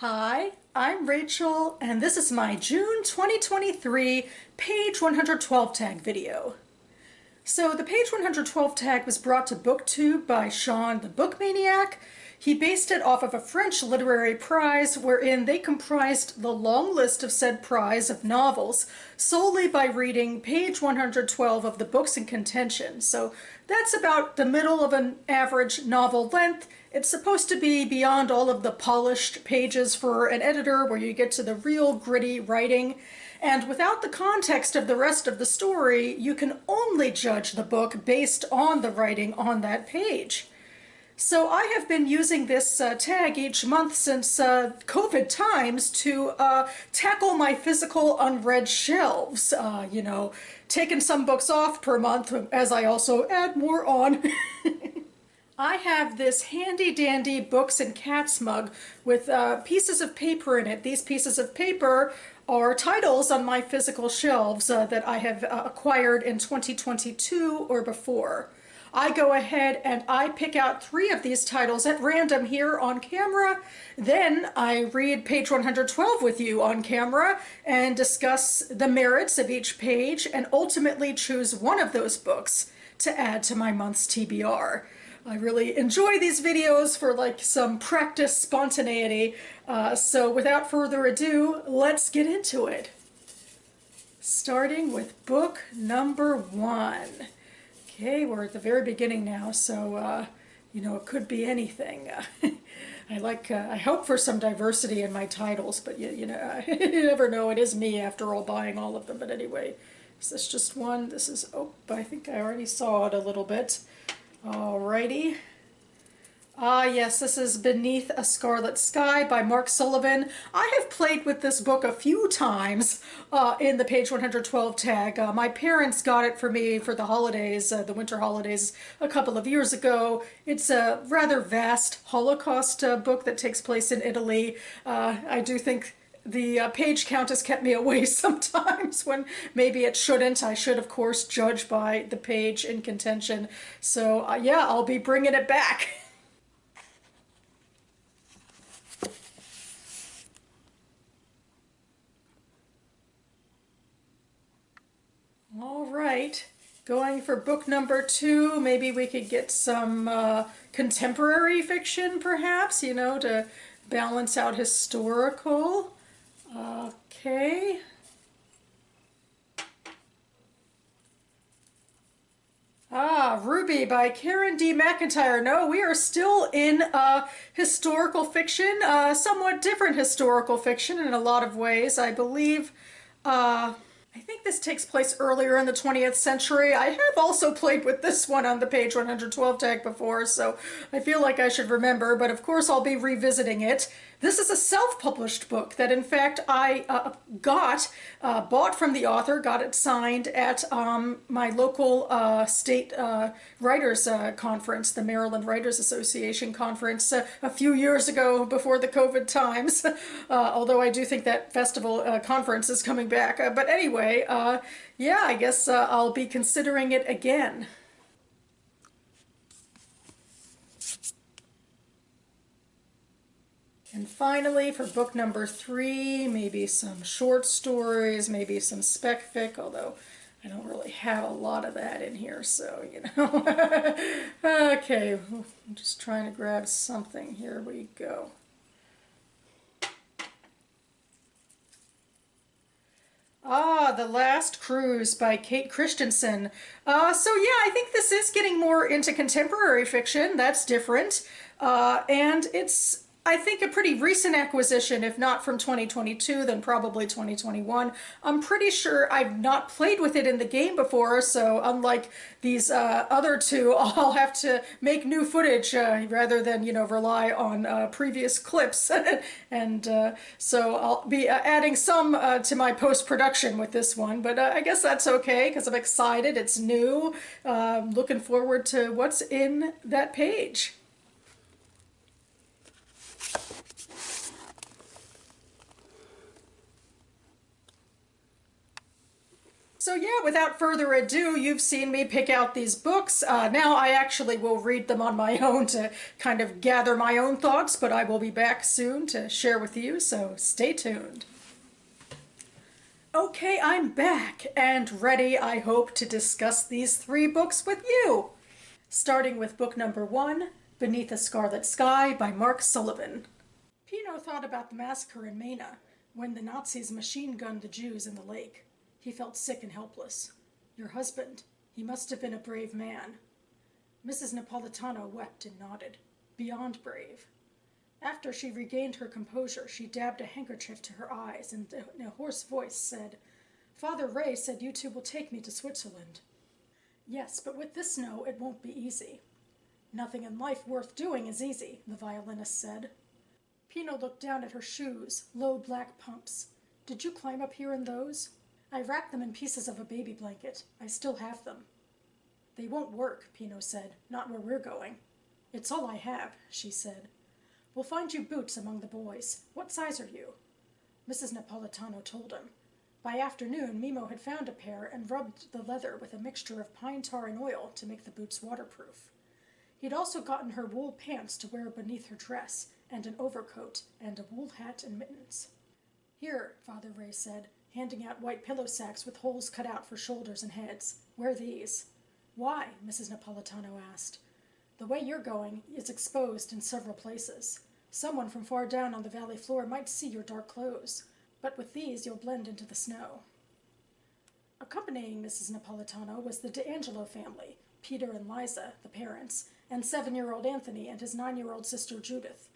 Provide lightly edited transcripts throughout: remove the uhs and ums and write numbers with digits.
Hi, I'm Rachel, and this is my June 2023 page 112 tag video. So the page 112 tag was brought to BookTube by Sean the Book Maniac. He based it off of a French literary prize wherein they comprised the long list of said prize of novels solely by reading page 112 of the books in contention. So that's about the middle of an average novel length. It's supposed to be beyond all of the polished pages for an editor where you get to the real gritty writing. And without the context of the rest of the story, you can only judge the book based on the writing on that page. So I have been using this tag each month since COVID times to tackle my physical unread shelves. Taking some books off per month as I also add more on. I have this handy dandy books and cats mug with pieces of paper in it. These pieces of paper are titles on my physical shelves that I have acquired in 2022 or before. I go ahead and I pick out 3 of these titles at random here on camera. Then I read page 112 with you on camera and discuss the merits of each page and ultimately choose one of those books to add to my month's TBR. I really enjoy these videos for like some practice spontaneity. So without further ado, let's get into it. Starting with book number 1. Okay, we're at the very beginning now, so it could be anything. I hope for some diversity in my titles, but you never know. It is me after all buying all of them. But anyway, is this just one? This is, oh, I think I already saw it a little bit. Alrighty. Yes, this is Beneath a Scarlet Sky by Mark Sullivan. I have played with this book a few times in the page 112 tag. My parents got it for me for the holidays, the winter holidays, a couple of years ago. It's a rather vast Holocaust book that takes place in Italy. I do think the page count has kept me away sometimes when maybe it shouldn't. I should, of course, judge by the page in contention. So, yeah, I'll be bringing it back. All right, going for book number 2. Maybe we could get some contemporary fiction, perhaps, to balance out historical. Okay. Ruby by Karen D. McIntyre. No, we are still in historical fiction, somewhat different historical fiction in a lot of ways. I believe I think this takes place earlier in the 20th century. I have also played with this one on the page 112 tag before, so I feel like I should remember, but of course I'll be revisiting it. This is a self-published book that in fact I bought from the author, got it signed at my local state writers conference, the Maryland Writers Association conference a few years ago before the COVID times, although I do think that festival conference is coming back. But anyway, yeah, I guess I'll be considering it again. And finally, for book number 3, maybe some short stories, maybe some spec fic, although I don't really have a lot of that in here, so, Okay, I'm just trying to grab something. Here we go. The Last Cruise by Kate Christensen. So yeah, I think this is getting more into contemporary fiction. That's different. And it's, I think, a pretty recent acquisition. If not from 2022, then probably 2021. I'm pretty sure I've not played with it in the game before, so unlike these other two, I'll have to make new footage rather than, rely on previous clips. And so I'll be adding some to my post-production with this one, but I guess that's okay because I'm excited. It's new. Looking forward to what's in that page. So yeah, without further ado, you've seen me pick out these books. Now I actually will read them on my own to kind of gather my own thoughts, but I will be back soon to share with you, so stay tuned. Okay, I'm back and ready, I hope, to discuss these three books with you. Starting with book number 1, Beneath a Scarlet Sky by Mark Sullivan. Pino thought about the massacre in Mena, when the Nazis machine-gunned the Jews in the lake. He felt sick and helpless. Your husband, he must have been a brave man. Mrs. Napolitano wept and nodded. Beyond brave. After she regained her composure, she dabbed a handkerchief to her eyes and in a hoarse voice said, "Father Ray said you two will take me to Switzerland." "Yes, but with this snow it won't be easy." "Nothing in life worth doing is easy," the violinist said. Pino looked down at her shoes, low black pumps. "Did you climb up here in those?" "I wrapped them in pieces of a baby blanket. I still have them." "They won't work," Pino said. "Not where we're going." "It's all I have," she said. "We'll find you boots among the boys. What size are you?" Mrs. Napolitano told him. By afternoon, Mimo had found a pair and rubbed the leather with a mixture of pine tar and oil to make the boots waterproof. He'd also gotten her wool pants to wear beneath her dress, and an overcoat, and a wool hat and mittens. "Here," Father Ray said, handing out white pillow sacks with holes cut out for shoulders and heads. "Wear these." "Why?" Mrs. Napolitano asked. "The way you're going is exposed in several places. Someone from far down on the valley floor might see your dark clothes, but with these you'll blend into the snow." Accompanying Mrs. Napolitano was the D'Angelo family, Peter and Liza, the parents, and 7-year-old Anthony and his 9-year-old sister Judith.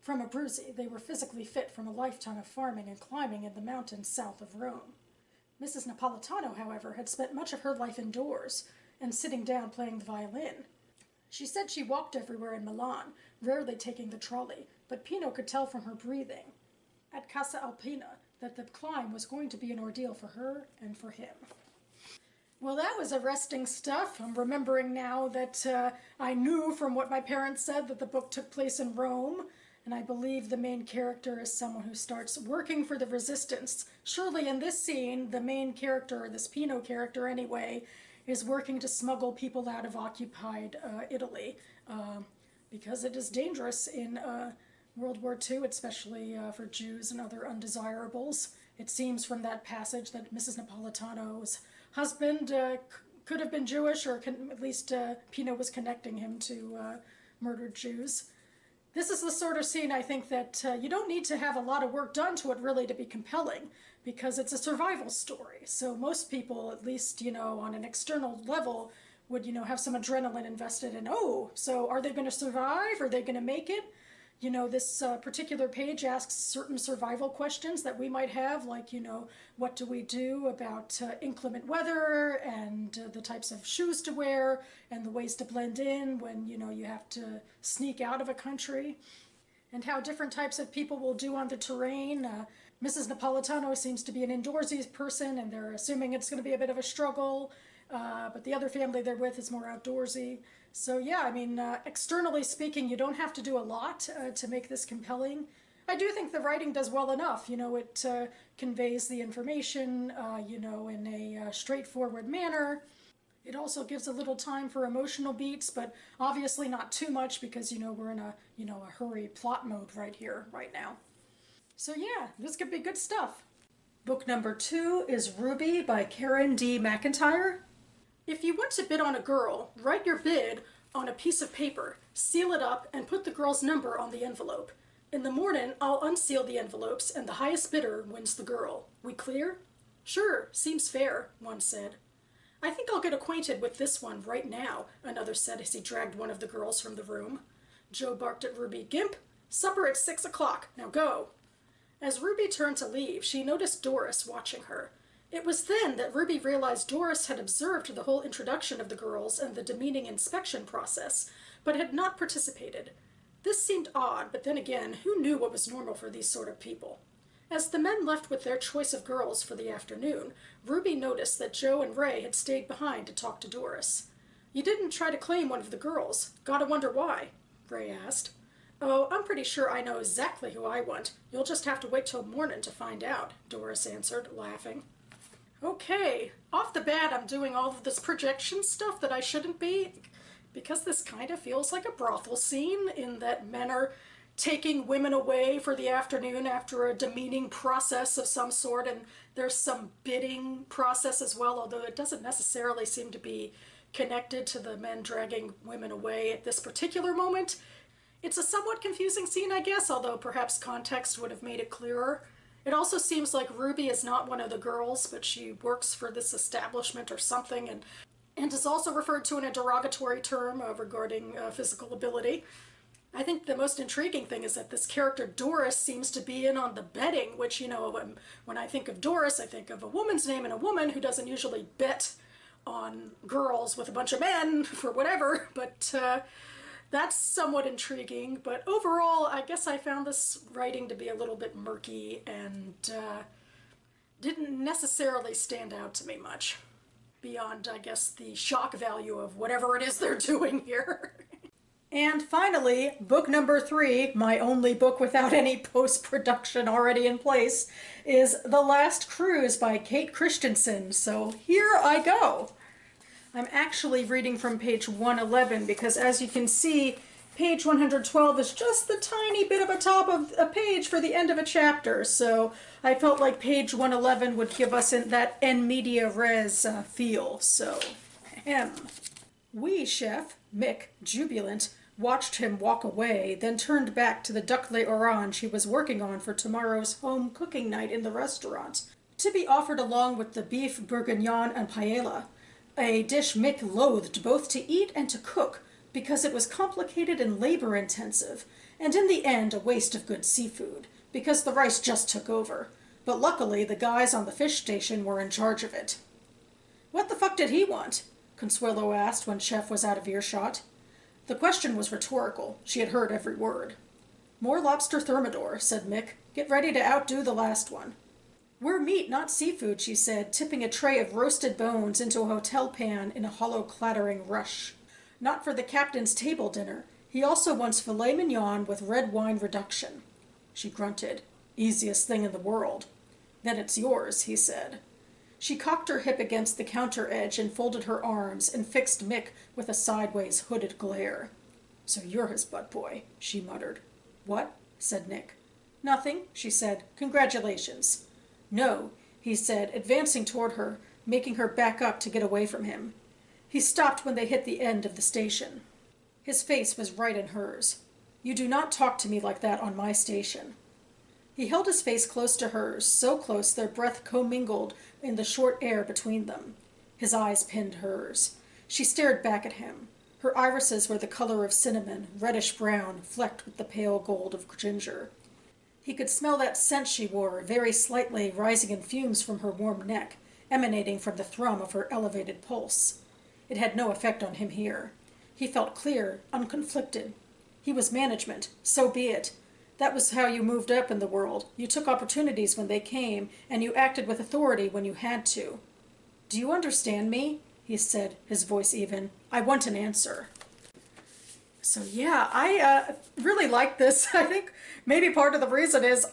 From Abruzzi, they were physically fit from a lifetime of farming and climbing in the mountains south of Rome. Mrs. Napolitano, however, had spent much of her life indoors and sitting down playing the violin. She said she walked everywhere in Milan, rarely taking the trolley, but Pino could tell from her breathing at Casa Alpina that the climb was going to be an ordeal for her and for him. Well, that was arresting stuff. I'm remembering now that I knew from what my parents said that the book took place in Rome, and I believe the main character is someone who starts working for the resistance. Surely in this scene, the main character, this Pino character anyway, is working to smuggle people out of occupied Italy, because it is dangerous in World War II, especially for Jews and other undesirables. It seems from that passage that Mrs. Napolitano's husband could have been Jewish, or at least Pino was connecting him to murdered Jews. This is the sort of scene I think that you don't need to have a lot of work done to it really to be compelling, because it's a survival story. So most people, at least, on an external level, would, have some adrenaline invested in, oh, so are they going to survive? Are they going to make it? This particular page asks certain survival questions that we might have, like, what do we do about inclement weather, and the types of shoes to wear, and the ways to blend in when, you have to sneak out of a country, and how different types of people will do on the terrain. Mrs. Napolitano seems to be an indoorsy person, and they're assuming it's going to be a bit of a struggle, but the other family they're with is more outdoorsy. So yeah, I mean, externally speaking, you don't have to do a lot to make this compelling. I do think the writing does well enough. It conveys the information, in a straightforward manner. It also gives a little time for emotional beats, but obviously not too much because, we're in a, a hurry plot mode right here, right now. So yeah, this could be good stuff. Book number 2 is Ruby by Karen D. McIntyre. If you want to bid on a girl, write your bid on a piece of paper, seal it up, and put the girl's number on the envelope. In the morning, I'll unseal the envelopes, and the highest bidder wins the girl. We clear? Sure, seems fair, one said. I think I'll get acquainted with this one right now, another said as he dragged one of the girls from the room. Joe barked at Ruby, Gimp, supper at 6 o'clock, now go. As Ruby turned to leave, she noticed Doris watching her. It was then that Ruby realized Doris had observed the whole introduction of the girls and the demeaning inspection process, but had not participated. This seemed odd, but then again, who knew what was normal for these sort of people? As the men left with their choice of girls for the afternoon, Ruby noticed that Joe and Ray had stayed behind to talk to Doris. You didn't try to claim one of the girls. Gotta wonder why, Ray asked. Oh, I'm pretty sure I know exactly who I want. You'll just have to wait till morning to find out, Doris answered, laughing. Okay, off the bat, I'm doing all of this projection stuff that I shouldn't be, because this kind of feels like a brothel scene in that men are taking women away for the afternoon after a demeaning process of some sort, and there's some bidding process as well, although it doesn't necessarily seem to be connected to the men dragging women away at this particular moment. It's a somewhat confusing scene, I guess, although perhaps context would have made it clearer. It also seems like Ruby is not one of the girls, but she works for this establishment or something, and is also referred to in a derogatory term regarding physical ability. I think the most intriguing thing is that this character Doris seems to be in on the betting, which, you know, when I think of Doris, I think of a woman's name and a woman who doesn't usually bet on girls with a bunch of men for whatever, but that's somewhat intriguing. But overall, I guess I found this writing to be a little bit murky and didn't necessarily stand out to me much, beyond, I guess, the shock value of whatever it is they're doing here. And finally, book number 3, my only book without any post-production already in place, is The Last Cruise by Kate Christensen. So here I go. I'm actually reading from page 111 because, as you can see, page 112 is just the tiny bit of a top of a page for the end of a chapter. So I felt like page 111 would give us that en media res feel. So, Wee Chef, Mick, jubilant, watched him walk away, then turned back to the duck l'orange he was working on for tomorrow's home cooking night in the restaurant, to be offered along with the beef bourguignon and paella, a dish Mick loathed both to eat and to cook because it was complicated and labor-intensive, and in the end a waste of good seafood, because the rice just took over. But luckily the guys on the fish station were in charge of it. "What the fuck did he want?" Consuelo asked when Chef was out of earshot. The question was rhetorical. She had heard every word. "More lobster thermidor," said Mick. "Get ready to outdo the last one." "We're meat, not seafood," she said, tipping a tray of roasted bones into a hotel pan in a hollow clattering rush. "Not for the captain's table dinner. He also wants filet mignon with red wine reduction." She grunted. "Easiest thing in the world." "Then it's yours," he said. She cocked her hip against the counter edge and folded her arms and fixed Mick with a sideways hooded glare. "So you're his butt boy," she muttered. "What?" said Nick. "Nothing," she said. "Congratulations." "No," he said, advancing toward her, making her back up to get away from him. He stopped when they hit the end of the station. His face was right in hers. "You do not talk to me like that on my station." He held his face close to hers, so close their breath commingled in the short air between them. His eyes pinned hers. She stared back at him. Her irises were the color of cinnamon, reddish-brown, flecked with the pale gold of ginger. He could smell that scent she wore, very slightly rising in fumes from her warm neck, emanating from the thrum of her elevated pulse. It had no effect on him here. He felt clear, unconflicted. He was management. So be it. That was how you moved up in the world. You took opportunities when they came, and you acted with authority when you had to. "Do you understand me?" he said, his voice even. "I want an answer." So yeah, I really like this. I think maybe part of the reason is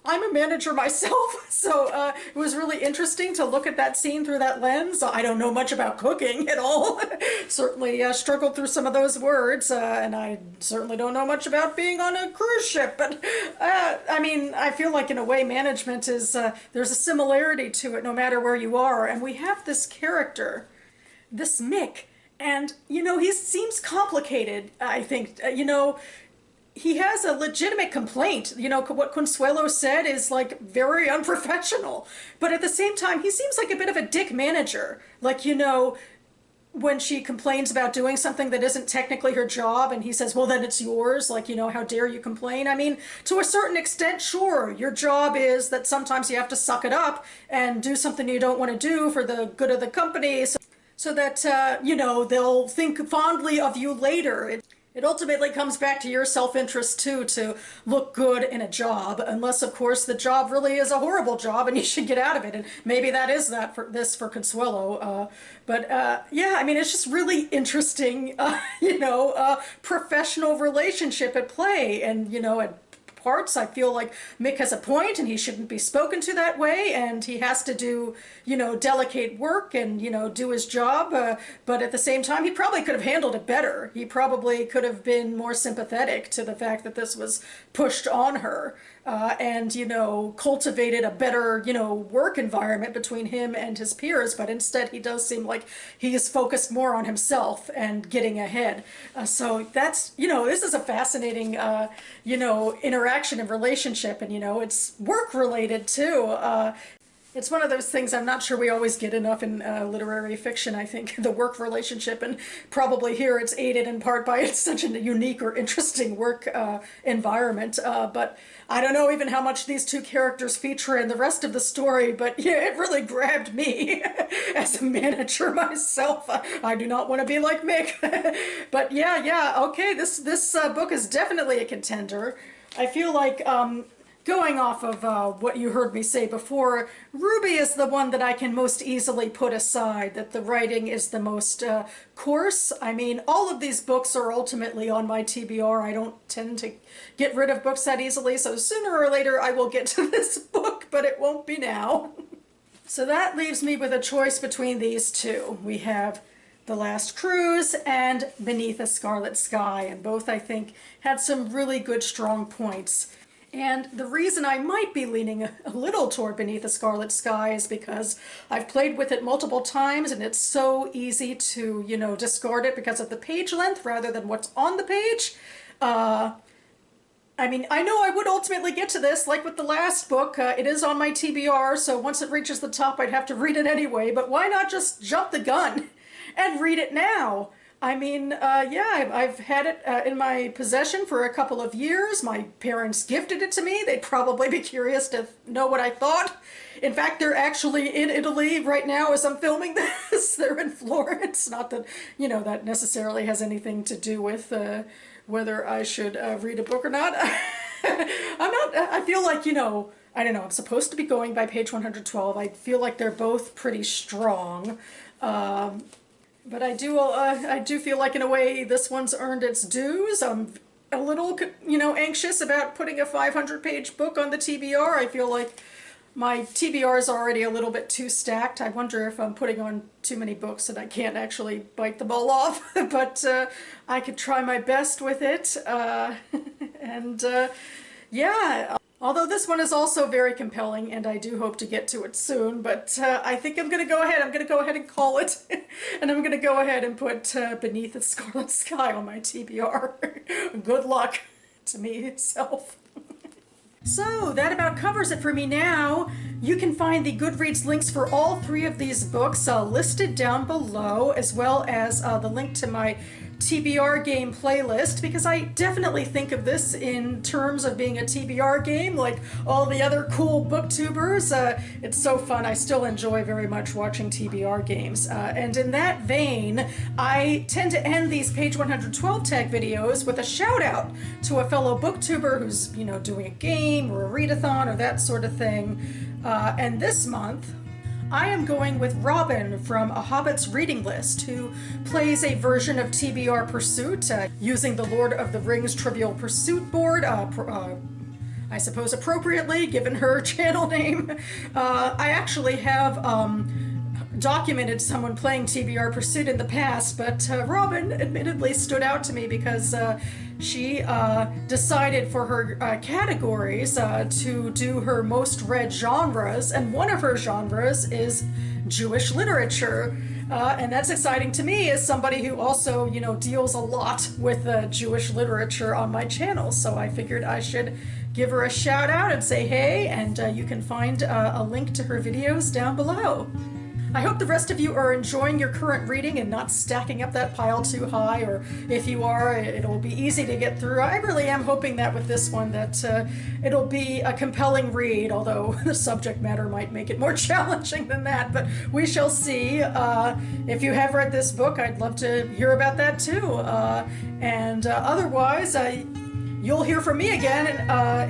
I'm a manager myself, so it was really interesting to look at that scene through that lens. I don't know much about cooking at all. Certainly struggled through some of those words, and I certainly don't know much about being on a cruise ship, but I mean, I feel like in a way management is, there's a similarity to it no matter where you are, and we have this character, this Mick, and, you know, he seems complicated, I think, you know, he has a legitimate complaint. You know, what Consuelo said is, like, very unprofessional. But at the same time, he seems like a bit of a dick manager. Like, you know, when she complains about doing something that isn't technically her job, and he says, well, then it's yours. Like, you know, how dare you complain? I mean, to a certain extent, sure. Your job is that sometimes you have to suck it up and do something you don't want to do for the good of the company so that, you know, they'll think fondly of you later. It ultimately comes back to your self-interest, too, to look good in a job, unless, of course, the job really is a horrible job and you should get out of it. And maybe that is that for this for Consuelo. Yeah, I mean, it's just really interesting, you know, professional relationship at play. And, you know, at parts. I feel like Mick has a point and he shouldn't be spoken to that way, and he has to do, delicate work and, do his job. But at the same time, he probably could have handled it better. He probably could have been more sympathetic to the fact that this was pushed on her. And, cultivated a better, work environment between him and his peers. But instead, he does seem like he is focused more on himself and getting ahead. So that's, this is a fascinating, interaction and relationship. And, it's work related too. It's one of those things I'm not sure we always get enough in literary fiction, I think, the work relationship, and probably here it's aided in part by it's such a unique or interesting work environment. But I don't know even how much these two characters feature in the rest of the story, but yeah, it really grabbed me as a manager myself. I do not want to be like Mick. But yeah, okay, this book is definitely a contender. I feel like going off of what you heard me say before, Ruby is the one that I can most easily put aside, that the writing is the most coarse. I mean, all of these books are ultimately on my TBR. I don't tend to get rid of books that easily, so sooner or later I will get to this book, but it won't be now. So that leaves me with a choice between these two. We have The Last Cruise and Beneath a Scarlet Sky, and both, I think, had some really good, strong points. And the reason I might be leaning a little toward Beneath a Scarlet Sky is because I've played with it multiple times and it's so easy to, discard it because of the page length rather than what's on the page. I mean, I know I would ultimately get to this, like with the last book. It is on my TBR, so once it reaches the top, I'd have to read it anyway. But why not just jump the gun and read it now? I mean, yeah, I've had it in my possession for a couple of years. My parents gifted it to me. They'd probably be curious to know what I thought. In fact, they're actually in Italy right now as I'm filming this. They're in Florence. Not that, that necessarily has anything to do with whether I should read a book or not. I feel like, I don't know, I'm supposed to be going by page 112. I feel like they're both pretty strong. But I do feel like in a way this one's earned its dues. I'm a little, anxious about putting a 500-page book on the TBR. I feel like my TBR is already a little bit too stacked. I wonder if I'm putting on too many books and I can't actually bite them all off. But I could try my best with it. Yeah. Although this one is also very compelling, and I do hope to get to it soon, but I think I'm going to go ahead. I'm going to go ahead and call it, and I'm going to go ahead and put Beneath the Scarlet Sky on my TBR. Good luck to me itself. So that about covers it for me now. You can find the Goodreads links for all three of these books listed down below, as well as the link to my TBR game playlist, because I definitely think of this in terms of being a TBR game like all the other cool booktubers. It's so fun. I still enjoy very much watching TBR games. And in that vein, I tend to end these page 112 tag videos with a shout out to a fellow booktuber who's, doing a game or a readathon or that sort of thing. And this month, I am going with Robin from A Hobbit's Reading List, who plays a version of TBR Pursuit using the Lord of the Rings Trivial Pursuit board, I suppose appropriately given her channel name. I actually have documented someone playing TBR Pursuit in the past, but Robin admittedly stood out to me because she decided for her categories to do her most read genres, and one of her genres is Jewish literature. And that's exciting to me as somebody who also, deals a lot with Jewish literature on my channel. So I figured I should give her a shout out and say hey, and you can find a link to her videos down below. I hope the rest of you are enjoying your current reading and not stacking up that pile too high, or if you are, it'll be easy to get through. I really am hoping that with this one that it'll be a compelling read, although the subject matter might make it more challenging than that, but we shall see. If you have read this book, I'd love to hear about that too. Otherwise, you'll hear from me again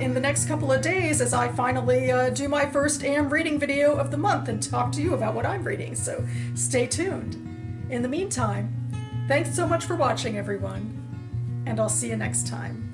in the next couple of days as I finally do my first AM reading video of the month and talk to you about what I'm reading, so stay tuned. In the meantime, thanks so much for watching, everyone, and I'll see you next time.